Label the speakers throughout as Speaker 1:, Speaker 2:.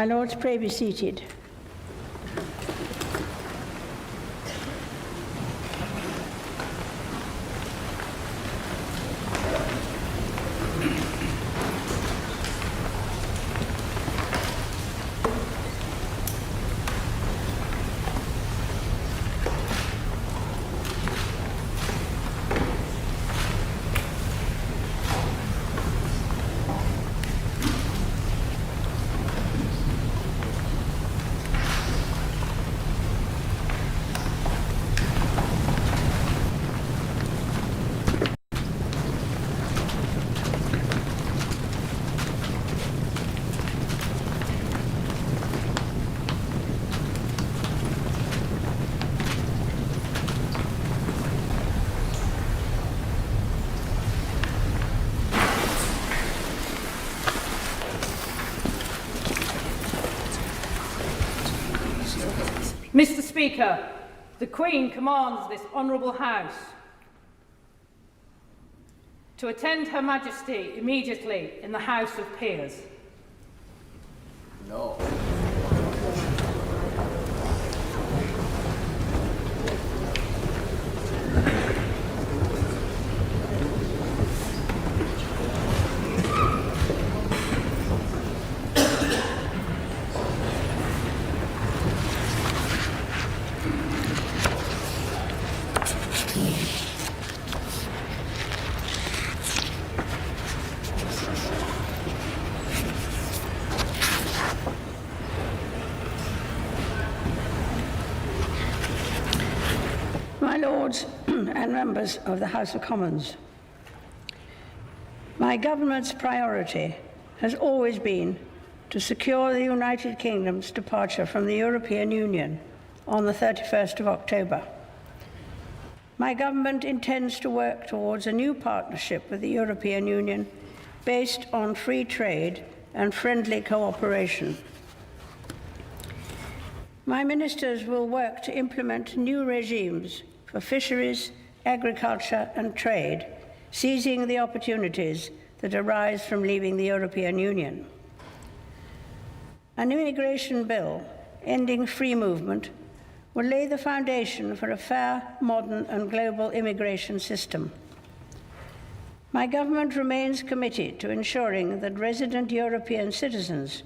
Speaker 1: My Lords, pray be seated.
Speaker 2: Mr. Speaker, the Queen commands this Honourable House to attend Her Majesty immediately in the House of Peers.
Speaker 3: No.
Speaker 1: My Lords and members of the House of Commons, my government's priority has always been to secure the United Kingdom's departure from the European Union on the 31st of October. My government intends to work towards a new partnership with the European Union based on free trade and friendly cooperation. My ministers will work to implement new regimes for fisheries, agriculture and trade, seizing the opportunities that arise from leaving the European Union. An immigration bill ending free movement will lay the foundation for a fair, modern and global immigration system. My government remains committed to ensuring that resident European citizens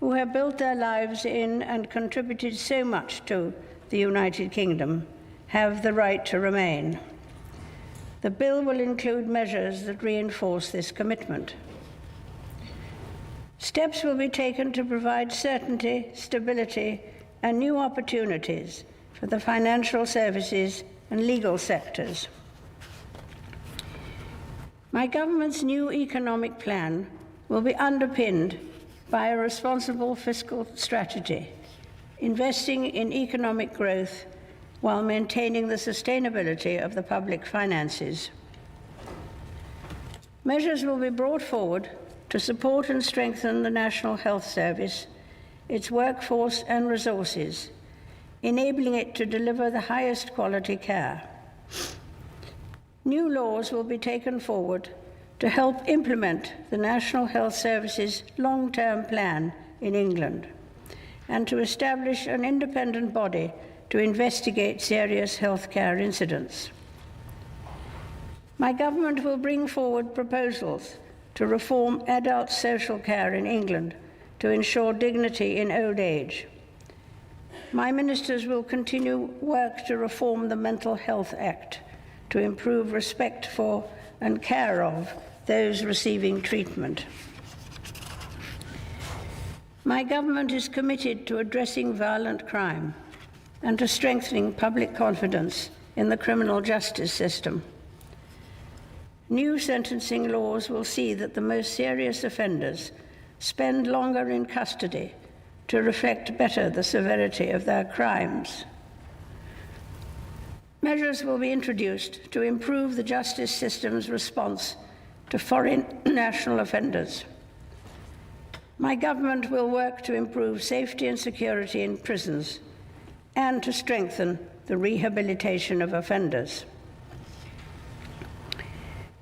Speaker 1: who have built their lives in and contributed so much to the United Kingdom have the right to remain. The bill will include measures that reinforce this commitment. Steps will be taken to provide certainty, stability, and new opportunities for the financial services and legal sectors. My government's new economic plan will be underpinned by a responsible fiscal strategy, investing in economic growth while maintaining the sustainability of the public finances. Measures will be brought forward to support and strengthen the National Health Service, its workforce and resources, enabling it to deliver the highest quality care. New laws will be taken forward to help implement the National Health Service's long-term plan in England and to establish an independent body to investigate serious healthcare incidents. My government will bring forward proposals to reform adult social care in England to ensure dignity in old age. My ministers will continue work to reform the Mental Health Act to improve respect for and care of those receiving treatment. My government is committed to addressing violent crime and to strengthening public confidence in the criminal justice system. New sentencing laws will see that the most serious offenders spend longer in custody to reflect better the severity of their crimes. Measures will be introduced to improve the justice system's response to foreign national offenders. My government will work to improve safety and security in prisons and to strengthen the rehabilitation of offenders.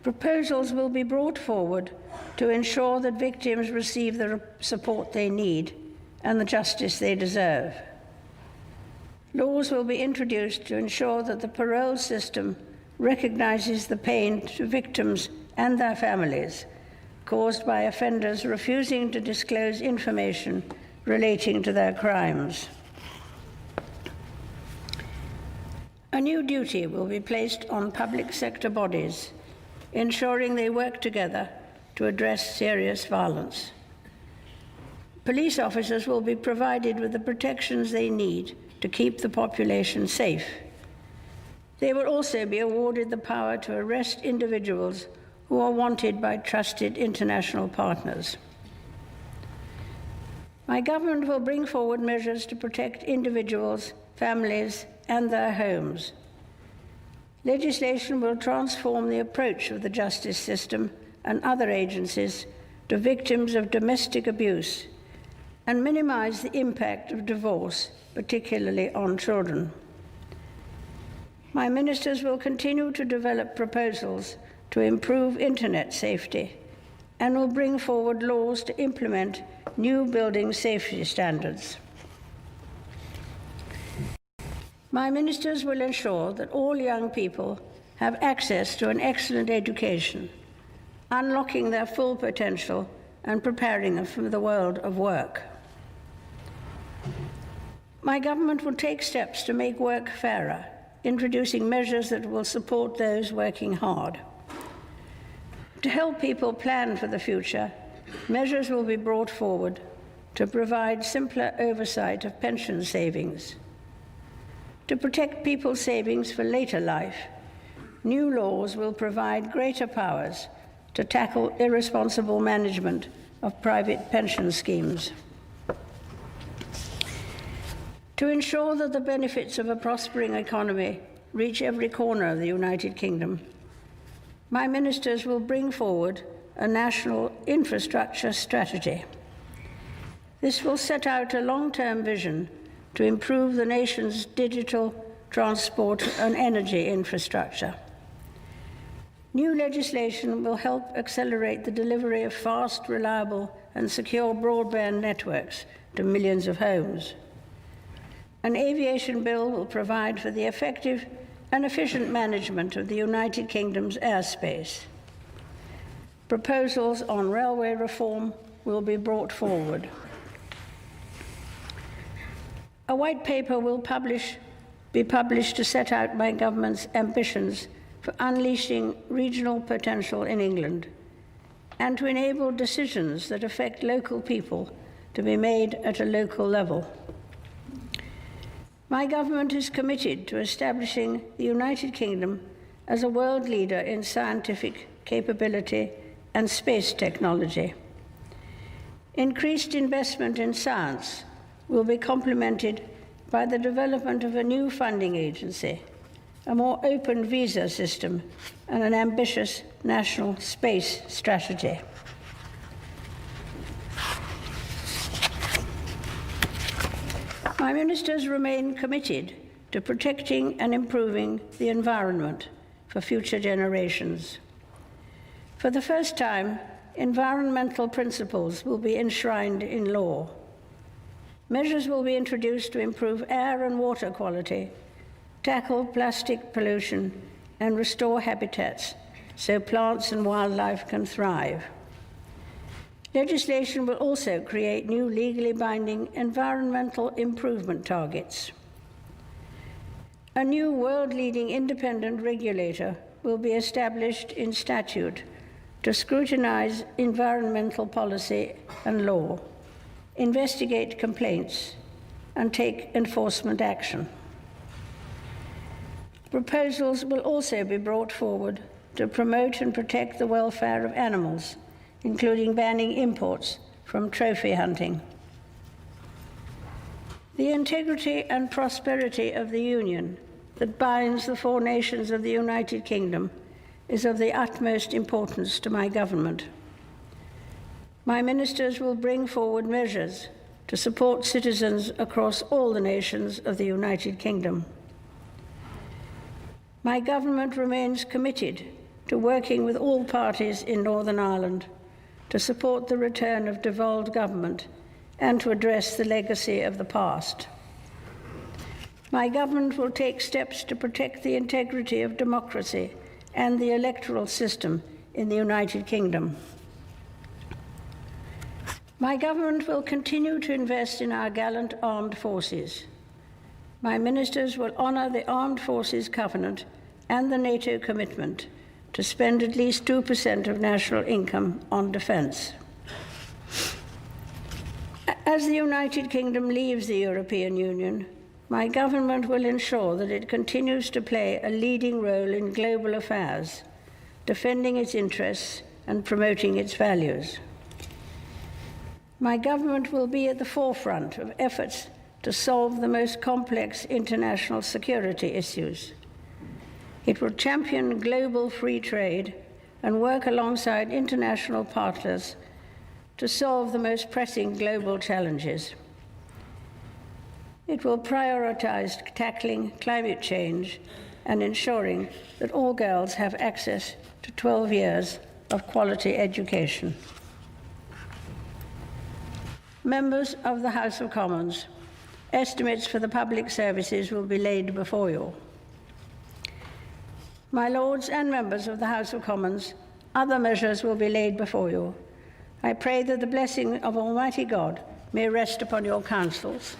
Speaker 1: Proposals will be brought forward to ensure that victims receive the support they need and the justice they deserve. Laws will be introduced to ensure that the parole system recognizes the pain to victims and their families caused by offenders refusing to disclose information relating to their crimes. A new duty will be placed on public sector bodies, ensuring they work together to address serious violence. Police officers will be provided with the protections they need to keep the population safe. They will also be awarded the power to arrest individuals who are wanted by trusted international partners. My government will bring forward measures to protect individuals, families, and their homes. Legislation will transform the approach of the justice system and other agencies to victims of domestic abuse and minimize the impact of divorce, particularly on children. My ministers will continue to develop proposals to improve internet safety and will bring forward laws to implement new building safety standards. My ministers will ensure that all young people have access to an excellent education, unlocking their full potential and preparing them for the world of work. My government will take steps to make work fairer, introducing measures that will support those working hard. To help people plan for the future, measures will be brought forward to provide simpler oversight of pension savings. To protect people's savings for later life, new laws will provide greater powers to tackle irresponsible management of private pension schemes. To ensure that the benefits of a prospering economy reach every corner of the United Kingdom, my ministers will bring forward a national infrastructure strategy. This will set out a long-term vision to improve the nation's digital, transport, and energy infrastructure. New legislation will help accelerate the delivery of fast, reliable, and secure broadband networks to millions of homes. An aviation bill will provide for the effective and efficient management of the United Kingdom's airspace. Proposals on railway reform will be brought forward. A white paper will be published to set out my government's ambitions for unleashing regional potential in England and to enable decisions that affect local people to be made at a local level. My government is committed to establishing the United Kingdom as a world leader in scientific capability and space technology. Increased investment in science will be complemented by the development of a new funding agency, a more open visa system, and an ambitious national space strategy. My ministers remain committed to protecting and improving the environment for future generations. For the first time, environmental principles will be enshrined in law. Measures will be introduced to improve air and water quality, tackle plastic pollution, and restore habitats so plants and wildlife can thrive. Legislation will also create new legally binding environmental improvement targets. A new world-leading independent regulator will be established in statute to scrutinize environmental policy and law, investigate complaints, and take enforcement action. Proposals will also be brought forward to promote and protect the welfare of animals, including banning imports from trophy hunting. The integrity and prosperity of the Union that binds the four nations of the United Kingdom is of the utmost importance to my government. My ministers will bring forward measures to support citizens across all the nations of the United Kingdom. My government remains committed to working with all parties in Northern Ireland to support the return of devolved government and to address the legacy of the past. My government will take steps to protect the integrity of democracy and the electoral system in the United Kingdom. My government will continue to invest in our gallant armed forces. My ministers will honour the Armed Forces Covenant and the NATO commitment to spend at least 2% of national income on defence. As the United Kingdom leaves the European Union, my government will ensure that it continues to play a leading role in global affairs, defending its interests and promoting its values. My government will be at the forefront of efforts to solve the most complex international security issues. It will champion global free trade and work alongside international partners to solve the most pressing global challenges. It will prioritize tackling climate change and ensuring that all girls have access to 12 years of quality education. Members of the House of Commons, estimates for the public services will be laid before you. My Lords and members of the House of Commons, other measures will be laid before you. I pray that the blessing of Almighty God may rest upon your councils.